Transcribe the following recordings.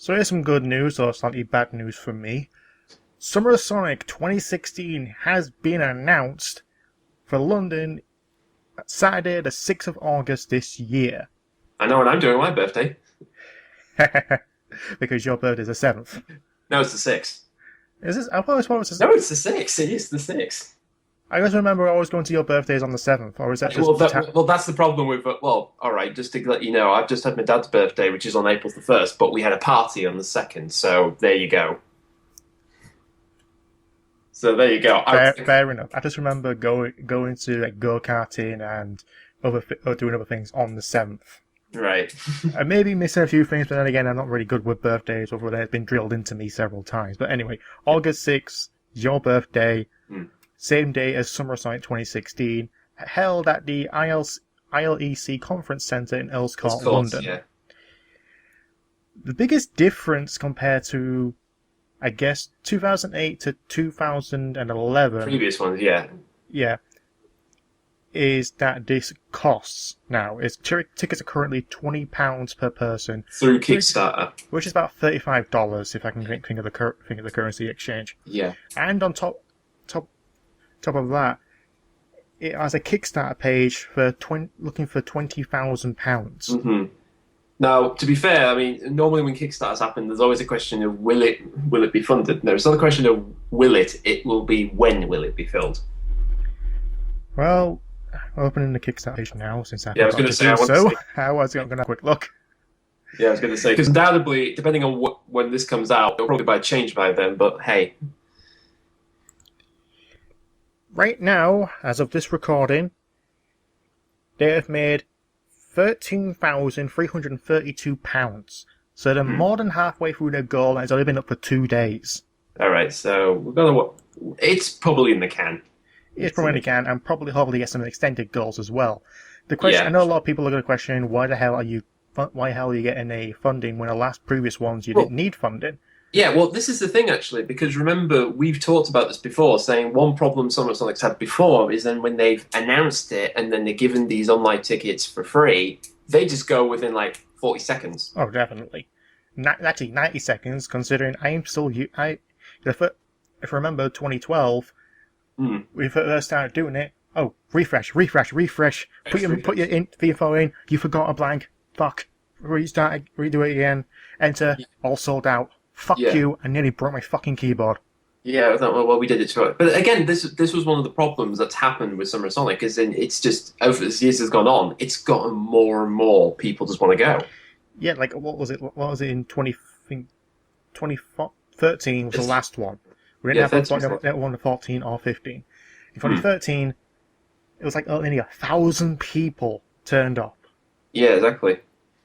So here's some good news, or slightly bad news for me. Summer of Sonic 2016 has been announced for London Saturday the 6th of August this year. I know what I'm doing on my birthday. Because your birthday's the 7th. No, it's the 6th. Is this? I always thought it was the No, it's the 6th. It is the 6th. I always remember always going to your birthdays on the 7th, or is that just... Well, that's the problem with... Well, all right, just to let you know, I've just had my dad's birthday, which is on April the 1st, but we had a party on the 2nd, so there you go. So there you go. Fair enough. I just remember going to like go-karting and doing other things on the 7th. Right. I may be missing a few things, but then again, I'm not really good with birthdays, although they've been drilled into me several times. But anyway, August 6th is your birthday, same day as Summer Sonic 2016, held at the ILEC Conference Centre in Earls Court, London. Yeah. The biggest difference compared to, I guess, 2008 to 2011... Previous ones, yeah. Yeah. Is that this costs now. Tickets are currently £20 per person through Kickstarter, which is about $35 if I can think of the currency exchange. Yeah, and on top of that, it has a Kickstarter page for looking for £20,000. Mm-hmm. Now, to be fair, I mean, normally when Kickstarters happen, there's always a question of will it be funded? No, it's not a question of will it. It will be when will it be filled. Well, opening the Kickstarter page now since I was going to say I was going to have a quick look. Yeah, I was going to say because undoubtedly, depending on when this comes out, it'll probably be changed by then. But hey, right now, as of this recording, they have made £13,332. So they're more than halfway through their goal, and it's only been up for 2 days. All right, so we're gonna. It's probably in the can. It's probably in the can, and hopefully get some extended goals as well. The question, I know a lot of people are going to question, why the hell are you getting a funding when the previous ones you didn't need funding? Yeah, well, this is the thing actually, because remember we've talked about this before, saying one problem Sonic's had before is then when they've announced it and then they're given these online tickets for free, they just go within like 40 seconds. Oh, definitely. Actually, 90 seconds, considering if I remember 2012. We first started doing it. Oh, refresh. Put your info in. You forgot a blank. Fuck. Redo it again. Enter. All sold out. Fuck you. I nearly broke my fucking keyboard. Yeah, well, we did it too. But again, this was one of the problems that's happened with Summer Sonic. Is it's just over the years has gone on, it's gotten more and more people just want to go. Yeah, like what was it? What was it in 2013 was the last one. We didn't have one in 14 or 15. In 2013, it was like only 1,000 people turned up. Yeah, exactly.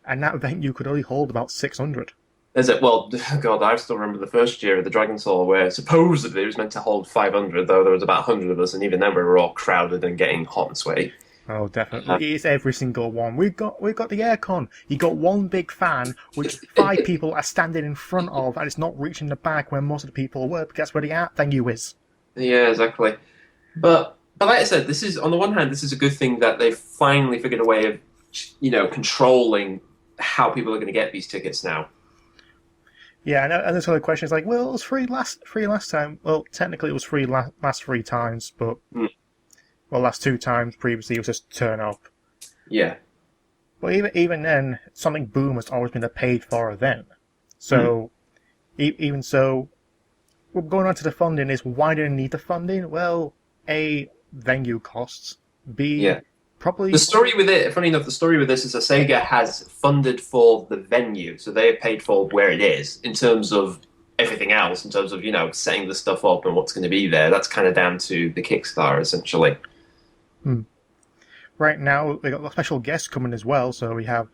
And that venue could only hold about 600. Is it? Well, God, I still remember the first year of the Dragon Soul where supposedly it was meant to hold 500, though there was about 100 of us, and even then we were all crowded and getting hot and sweaty. Oh, definitely. It's every single one. We've got the aircon. You got one big fan, which 5 people are standing in front of, and it's not reaching the back where most of the people were, because that's where the art venue is. Yeah, exactly. But like I said, this is on the one hand, this is a good thing that they've finally figured a way of, controlling how people are going to get these tickets now. Yeah, and this other question is like, well, it was free last time. Well, technically it was free last 3 times, but. Well, last 2 times previously it was just turn up. Yeah. But even then, Sonic Boom has always been a paid for event. So, even so, going on to the funding is why do they need the funding? Well, A, venue costs. B, probably... The story with it, funny enough, the story with this is that Sega has funded for the venue, so they have paid for where it is in terms of everything else, in terms of, setting the stuff up and what's going to be there. That's kind of down to the Kickstarter, essentially. Right now, we got a special guest coming as well. So we have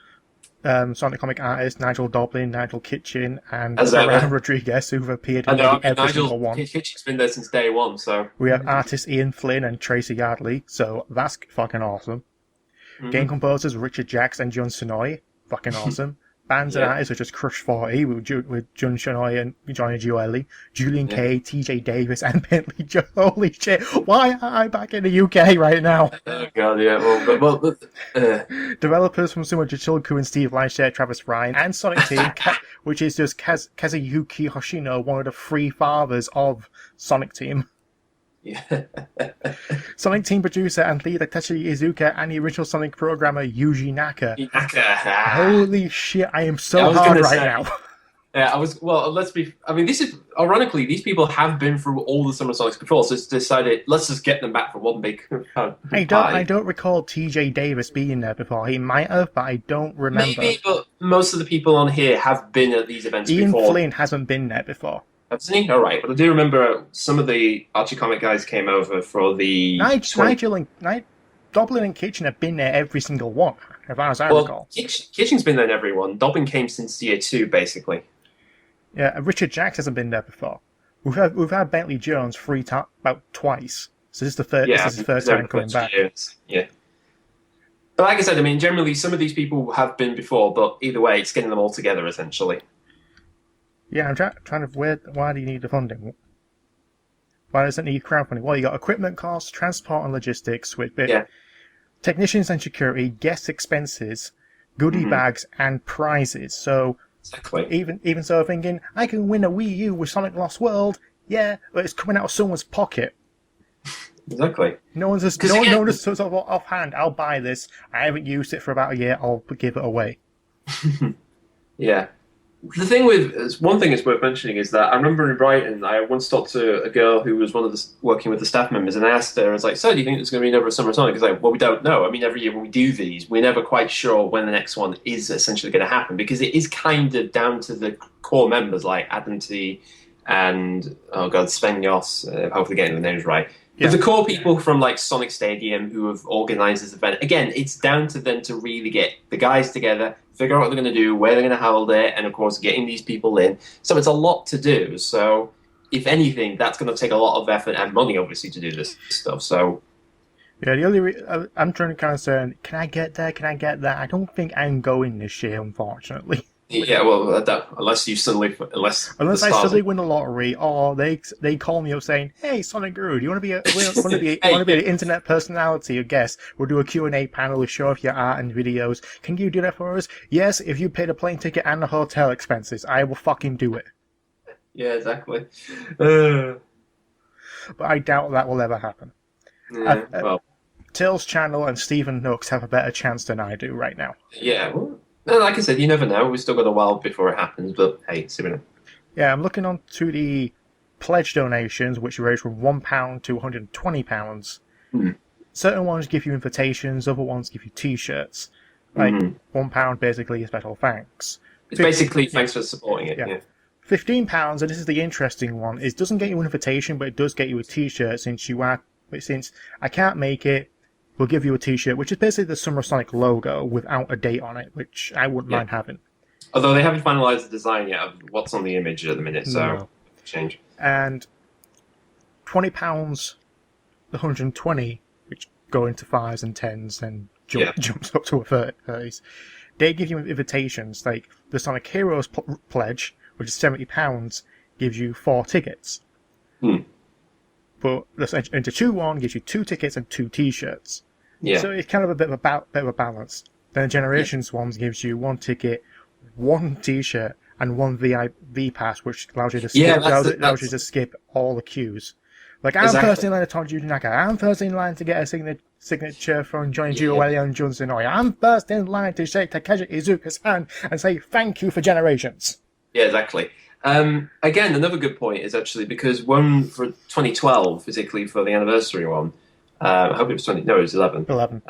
Sonic comic artist Nigel Doblin, Nigel Kitchen, and Sarah Rodriguez, who've appeared in every single one. Kitchen's been there since day one. So we have artist Ian Flynn and Tracy Yardley. So that's fucking awesome. Game composers Richard Jacks and John Sonoy, fucking awesome. bands and artists such as Crush 40 with Jun Shinoy and Johnny Gioeli, Julian Kay, TJ Davis, and Bentley Joe. Holy shit! Why am I back in the UK right now? Oh god, yeah. Developers from Sumo Chichilku and Steve Lightshare, Travis Ryan, and Sonic Team, which is just Kazuyuki Hoshino, one of the three fathers of Sonic Team. Yeah. Sonic Team producer and leader Tetsuya Iizuka and the original Sonic programmer Yuji Naka. Holy shit, I am so hard right now. Yeah, this is, ironically, these people have been through all the Summer Sonics before, so it's decided, let's just get them back for one big I don't recall TJ Davis being there before. He might have, but I don't remember. Maybe, but most of the people on here have been at these events before. Ian Flynn hasn't been there before. Hasn't he? All right. But I do remember some of the Archie Comic guys came over for the... Doblin and Kitchen have been there every single one, as far as I recall. Kitchen's been there in every one. Dobbin came since year 2, basically. Yeah, Richard Jacks hasn't been there before. We've had Bentley Jones about twice. So this is the first time coming back. Yeah. But like I said, I mean, generally, some of these people have been before, but either way, it's getting them all together, essentially. Yeah, I'm trying to... Why do you need the funding? Why does it need crowdfunding? Well, you got equipment costs, transport and logistics, with technicians and security, guest expenses, goodie bags, and prizes. So exactly. even so, thinking I can win a Wii U with Sonic Lost World, yeah, but it's coming out of someone's pocket. Exactly. No one's just sort of offhand. I'll buy this. I haven't used it for about a year. I'll give it away. Yeah. The thing one thing that's worth mentioning is that I remember in Brighton, I once talked to a girl who was working with the staff members, and I asked her, I was like, so do you think there's going to be another Summer Sonic? She's like, well, we don't know. I mean, every year when we do these, we're never quite sure when the next one is essentially going to happen, because it is kind of down to the core members like Adam T and, Sven Yoss, hopefully getting the names right. Yeah. But the core people from like Sonic Stadium who have organised this event, again, it's down to them to really get the guys together, figure out what they're going to do, where they're going to hold it, and of course getting these people in. So it's a lot to do. So if anything, that's going to take a lot of effort and money, obviously, to do this stuff. So yeah, the only I'm trying to kind of say, can I get there? Can I get there? I don't think I'm going this year, unfortunately. Yeah, well, unless I suddenly win the lottery, or they call me up saying, "Hey, Sonicguru, do you want to be an internet personality or guest? We'll do a Q&A panel, we'll show off your art and videos. Can you do that for us? Yes, if you pay the plane ticket and the hotel expenses, I will fucking do it." Yeah, exactly. But I doubt that will ever happen. Yeah, Till's channel and Stephen Nooks have a better chance than I do right now. Yeah, well, like I said, you never know. We've still got a while before it happens, but hey, see what. Yeah, I'm looking on to the pledge donations, which range from £1 to £120. Certain ones give you invitations, other ones give you T-shirts. Like £1 basically is special thanks. It's basically thanks for supporting it. Yeah. £15, and this is the interesting one, is doesn't get you an invitation, but it does get you a T-shirt since I can't make it. We'll give you a T-shirt, which is basically the Summer Sonic logo without a date on it, which I wouldn't mind having. Although they haven't finalised the design yet of what's on the image at the minute, so change. And £20, the 120, which go into 5s and 10s and jumps up to a 30s. They give you invitations, like the Sonic Heroes pledge, which is £70, gives you 4 tickets. But the Enter 2-1 gives you 2 tickets and 2 T-shirts. Yeah. So it's kind of a bit of a balance. Then the Generations ones gives you 1 ticket, 1 T-shirt, and 1 VIP pass, which allows you to skip all the queues. Like, I'm first in line to Tom Judy-Naka. I'm first in line to get a signature from Johnny Gioeli and Jun Sonoy. I'm first in line to shake Takeshi Iizuka's hand and say thank you for Generations. Yeah, exactly. Again, another good point is actually because one for 2012, particularly for the anniversary one, I hope it was 20. No, it was 11. 11.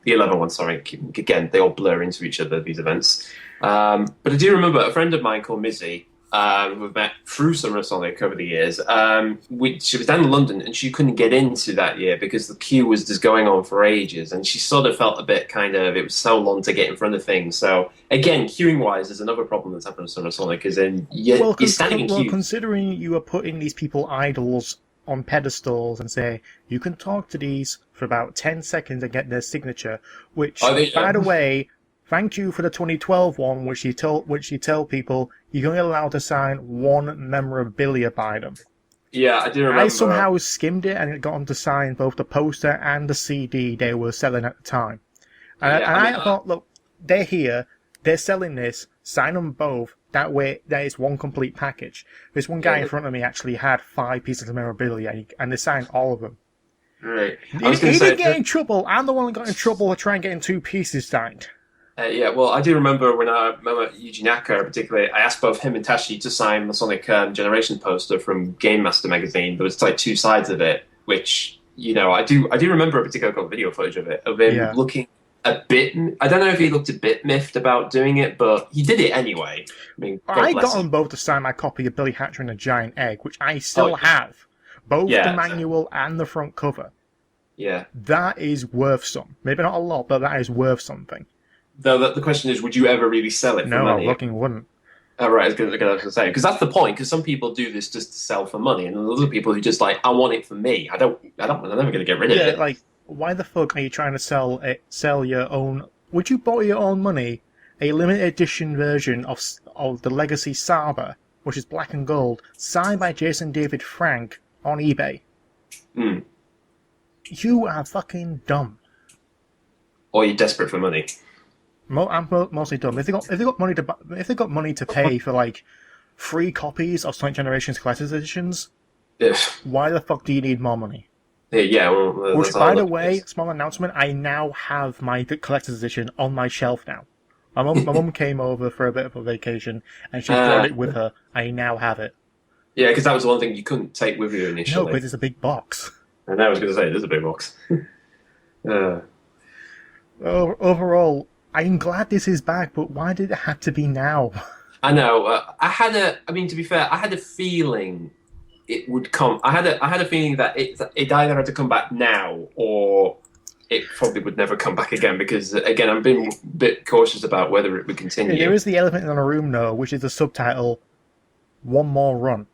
The 11 one, sorry. Again, they all blur into each other, these events. But I do remember a friend of mine called Mizzy, who we've met through Summer Sonic over the years. She was down in London and she couldn't get into that year because the queue was just going on for ages, and she sort of felt a bit it was so long to get in front of things. So again, queuing wise, there's another problem that's happened with Summer Sonic, is in you're standing in queue. Well, considering you are putting these people idols on pedestals and say you can talk to these for about 10 seconds and get their signature, which by the way, Thank you for the 2012 one, which you tell people you're only allowed to sign one memorabilia by them. Yeah, I do remember. I somehow skimmed it and it got them to sign both the poster and the CD they were selling at the time. And, I thought, look, they're here, they're selling this, sign them both. That way, that is one complete package. This one guy in front of me actually had 5 pieces of memorabilia, and they signed all of them. Right. He didn't get in trouble. I'm the one who got in trouble for trying to get in 2 pieces signed. Yeah, well, I do remember when I remember Yuji Naka, particularly, I asked both him and Tashi to sign the Sonic Generation poster from Game Master magazine. There was like 2 sides of it, which, I do remember a particular got video footage of it, of him looking a bit, I don't know if he looked a bit miffed about doing it, but he did it anyway. I mean, I got them both to sign my copy of Billy Hatcher and the Giant Egg, which I still have. Both the manual and the front cover. Yeah. That is worth some. Maybe not a lot, but that is worth something. Though the question is, would you ever really sell it for money? No, I fucking wouldn't. Oh, right, I was going to say, because that's the point, because some people do this just to sell for money, and there's other people who just like, I want it for me. I'm never going to get rid of it. Yeah, like, why the fuck are you trying to sell your own... Would you buy your own money a limited edition version of the Legacy Saba, which is black and gold, signed by Jason David Frank on eBay? Mm. You are fucking dumb. Or you're desperate for money. I'm mostly dumb. If they got money to pay for like 3 copies of Sonic Generations Collector's Editions, why the fuck do you need more money? Yeah, well, which, by the way, small announcement, I now have my Collector's Edition on my shelf now. My mum came over for a bit of a vacation, and she brought it with her. I now have it. Yeah, because that was the one thing you couldn't take with you initially. No, but it's a big box. And I was going to say, it is a big box. Overall, I'm glad this is back, but why did it have to be now? I know. I mean, to be fair, I had a feeling it would come. I had a feeling that it either had to come back now or it probably would never come back again, because, again, I'm being a bit cautious about whether it would continue. There is the elephant in the room, though, which is the subtitle, One More Run.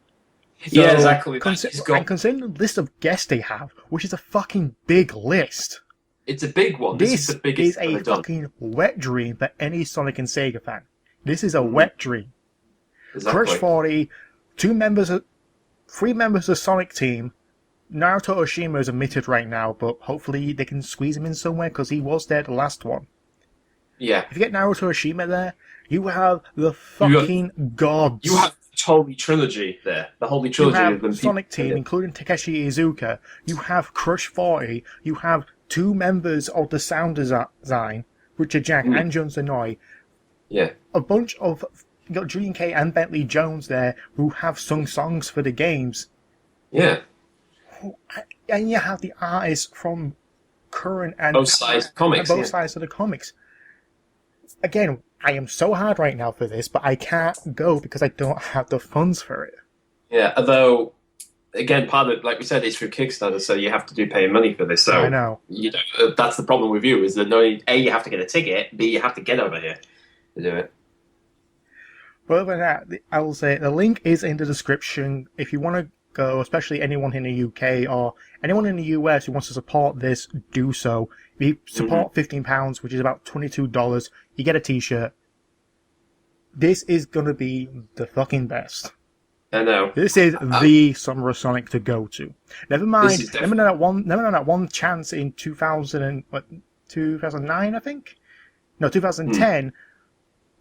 So, yeah, exactly. And considering the list of guests they have, which is a fucking big list. It's a big one. This is the biggest is a fucking wet dream for any Sonic and Sega fan. This is a wet dream. Exactly. Crush 40, 3 members of the Sonic team. Naruto Oshima is omitted right now, but hopefully they can squeeze him in somewhere because he was there the last one. Yeah. If you get Naruto Oshima there, you have the fucking gods. You have the Holy Trilogy there. The Holy Trilogy you have of them. Sonic team, including Takeshi Iizuka. You have Crush 40. You have 2 members of the sound design, Richard Jack and Jones Sonoy. Yeah. A bunch of... You got Julian Kay and Bentley Jones there who have sung songs for the games. Yeah. And you have the artists from current and... Both sides of comics. Both sides of the comics. Again, I am so hard right now for this, but I can't go because I don't have the funds for it. Yeah, although... Again, part of it, like we said, it's through Kickstarter, so you have to pay money for this. So I know. That's the problem with you, is that not only, A, you have to get a ticket, B, you have to get over here to do it. But other than that, I will say the link is in the description. If you want to go, especially anyone in the UK or anyone in the US who wants to support this, do so. If you support £15, which is about $22, you get a t-shirt. This is going to be the fucking best. I know. This is the Summer of Sonic to go to. Never mind that one chance in 2009, I think? No, 2010,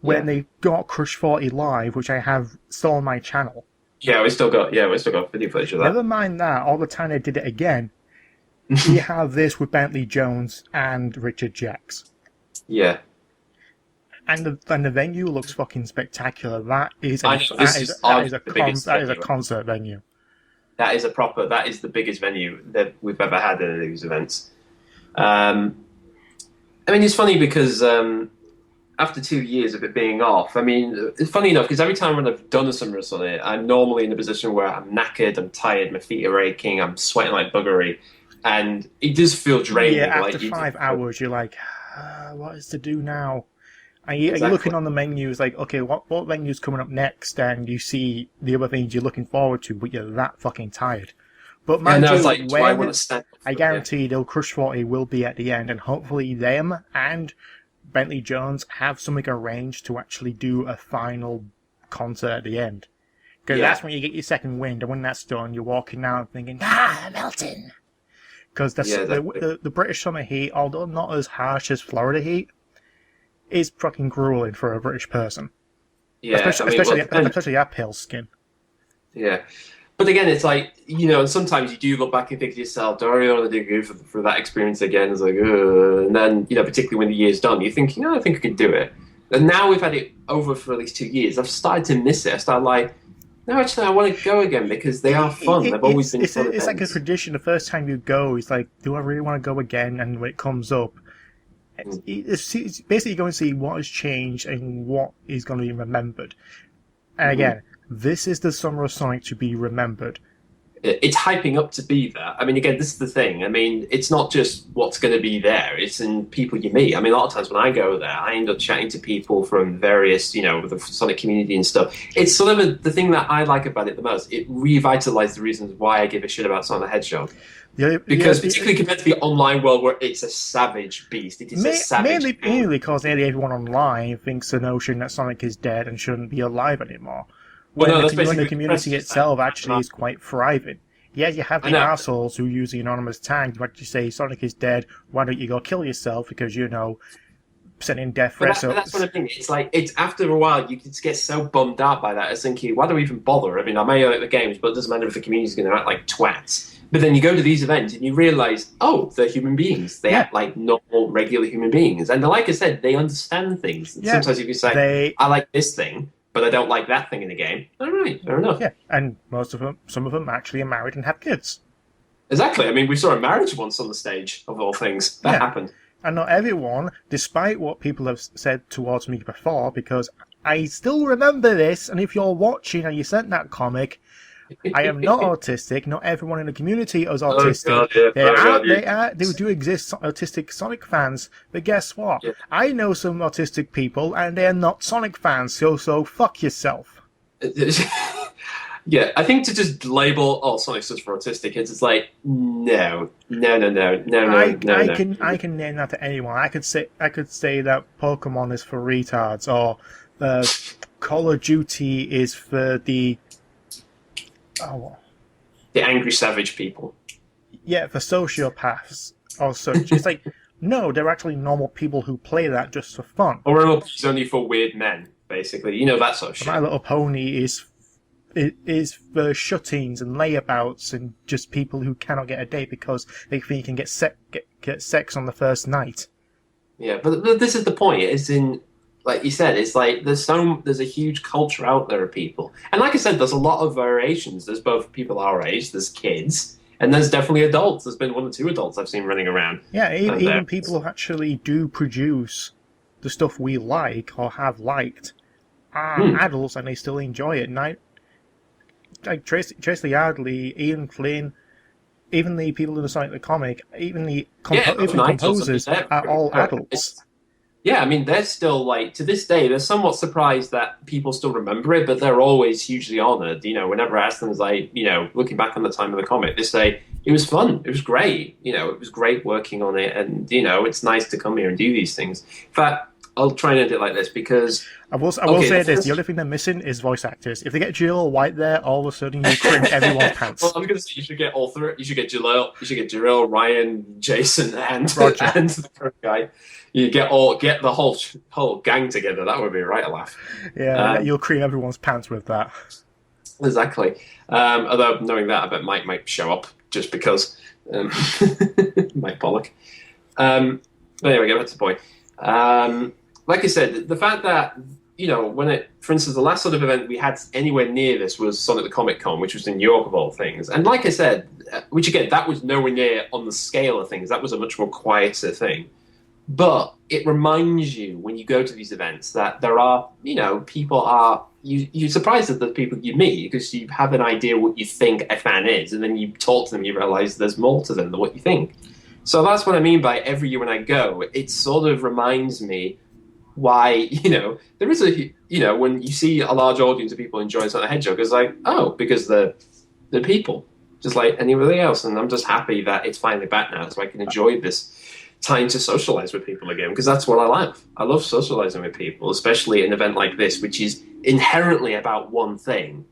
when they got Crush 40 live, which I have still on my channel. Yeah, we still got video footage of that. Never mind that, all the time they did it again. You have this with Bentley Jones and Richard Jacks. Yeah. And the venue looks fucking spectacular. That is a concert venue. That is the biggest venue that we've ever had at these events. I mean, it's funny because after 2 years of it being off, I mean, it's funny enough because every time when I've done a Summer of Sonic, I'm normally in a position where I'm knackered, I'm tired, my feet are aching, I'm sweating like buggery, and it does feel draining. Yeah, after 5 hours, you're like, what is to do now? And you're looking on the menus like, okay, what venue's coming up next? And you see the other things you're looking forward to, but you're that fucking tired. But man, I guarantee they'll Crush 40 will be at the end, and hopefully them and Bentley Jones have something arranged to actually do a final concert at the end. Because that's when you get your second wind, and when that's done, you're walking out thinking, melting. Because the British summer heat, although not as harsh as Florida heat, is fucking grueling for a British person. Yeah, especially our pale skin. Yeah. But again, it's like, you know, sometimes you do look back and think to yourself, do I really want to go for that experience again? It's like, and then, you know, particularly when the year's done, you're thinking, I think I could do it. And now we've had it over for at least 2 years. I've started to miss it. I started like, no, actually, I want to go again because they are fun. They've always been fun. It's like a tradition. The first time you go, it's like, do I really want to go again? And when it comes up, it's basically going to see what has changed and what is going to be remembered. And again, this is the summer of Sonic to be remembered. It's hyping up to be that. I mean, again, this is the thing. I mean, it's not just what's going to be there. It's in people you meet. I mean, a lot of times when I go there, I end up chatting to people from various, you know, the Sonic community and stuff. It's sort of the thing that I like about it the most. It revitalized the reasons why I give a shit about Sonic the Hedgehog. Because particularly compared to the online world where it's a savage beast. It is a savage mainly because nearly everyone online thinks the notion that Sonic is dead and shouldn't be alive anymore. When the community itself actually is quite thriving. Yeah, you have the assholes who use the anonymous tag to actually say Sonic is dead, why don't you go kill yourself because, you know, sending death threats. But that's what I think. It's like, it's after a while, you just get so bummed out by that. I was thinking, why do we even bother? I mean, I may like the games, but it doesn't matter if the community's going to act like twats. But then you go to these events and you realise, oh, they're human beings. They act like normal, regular human beings. And like I said, they understand things. And sometimes if you say, I like this thing, but I don't like that thing in the game. All right, fair enough. Yeah, and some of them actually are married and have kids. Exactly. I mean, we saw a marriage once on the stage, of all things. That happened. And not everyone, despite what people have said towards me before, because I still remember this, and if you're watching and you sent that comic, I am not autistic. Not everyone in the community is autistic. There do exist autistic Sonic fans, but guess what? Yeah. I know some autistic people, and they're not Sonic fans. So fuck yourself. Yeah, I think to just label Sonic's just for autistic kids, it's like no. I can name that to anyone. I could say that Pokemon is for retards, or Call of Duty is for the angry savage people. Yeah, for sociopaths or such. It's like, no, they're actually normal people who play that just for fun. Or it's only for weird men, basically. You know, that sort of shit. My Little Pony is for shut-ins and layabouts and just people who cannot get a date because they think you can get sex on the first night. Yeah, but this is the point. It's in... Like you said, it's like there's a huge culture out there of people. And like I said, there's a lot of variations. There's both people our age, there's kids, and there's definitely adults. There's been 1 or 2 adults I've seen running around. Yeah, even people who actually do produce the stuff we like or have liked are adults and they still enjoy it. And like Tracy Yardley, Ian Flynn, even the people in the Sonic the Comic, even the composers are all adults. Yeah, I mean, they're still, like, to this day, they're somewhat surprised that people still remember it, but they're always hugely honoured. You know, whenever I ask them, like, you know, looking back on the time of the comic, they say, it was fun, it was great, you know, it was great working on it, and, you know, it's nice to come here and do these things. In fact, I'll try and end it like this, because... I will say this, the only thing they're missing is voice actors. If they get Jill White there, all of a sudden you cringe everyone's pants. Well, I'm going to say you should get all 3. You should get Jarrell, Ryan, Jason, and Roger. And the current guy. You get the whole gang together. That would be right a laugh. Yeah, you'll cream everyone's pants with that. Exactly. Although knowing that, I bet Mike might show up just because. Mike Pollock. Anyway, get back to the point. Like I said, the fact that, you know, for instance, the last sort of event we had anywhere near this was Sonic the Comic Con, which was in New York of all things. And like I said, which again, that was nowhere near on the scale of things. That was a much more quieter thing. But it reminds you when you go to these events that there are, you know, you're surprised at the people you meet because you have an idea what you think a fan is, and then you talk to them, you realize there's more to them than what you think. So that's what I mean by every year when I go, it sort of reminds me why, you know, there is when you see a large audience of people enjoying Sonic the Hedgehog, it's like, oh, because they're people, just like anybody else. And I'm just happy that it's finally back now so I can enjoy this time to socialize with people again, because that's what I love. I love socializing with people, especially at an event like this, which is inherently about one thing,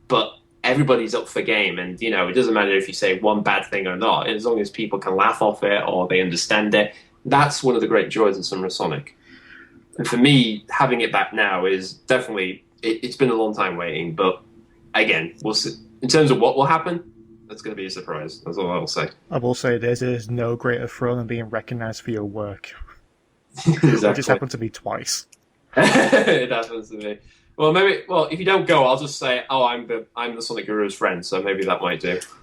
but everybody's up for game. And, you know, it doesn't matter if you say one bad thing or not, as long as people can laugh off it or they understand it. That's one of the great joys of Summer of Sonic. And for me, having it back now is definitely, it's been a long time waiting, but again, we'll see. In terms of what will happen, that's going to be a surprise. That's all I will say. I will say there's no greater thrill than being recognized for your work. Exactly. It just happened to me twice. It happens to me. Well, maybe. Well, if you don't go, I'll just say, "Oh, I'm the Sonic Guru's friend," so maybe that might do.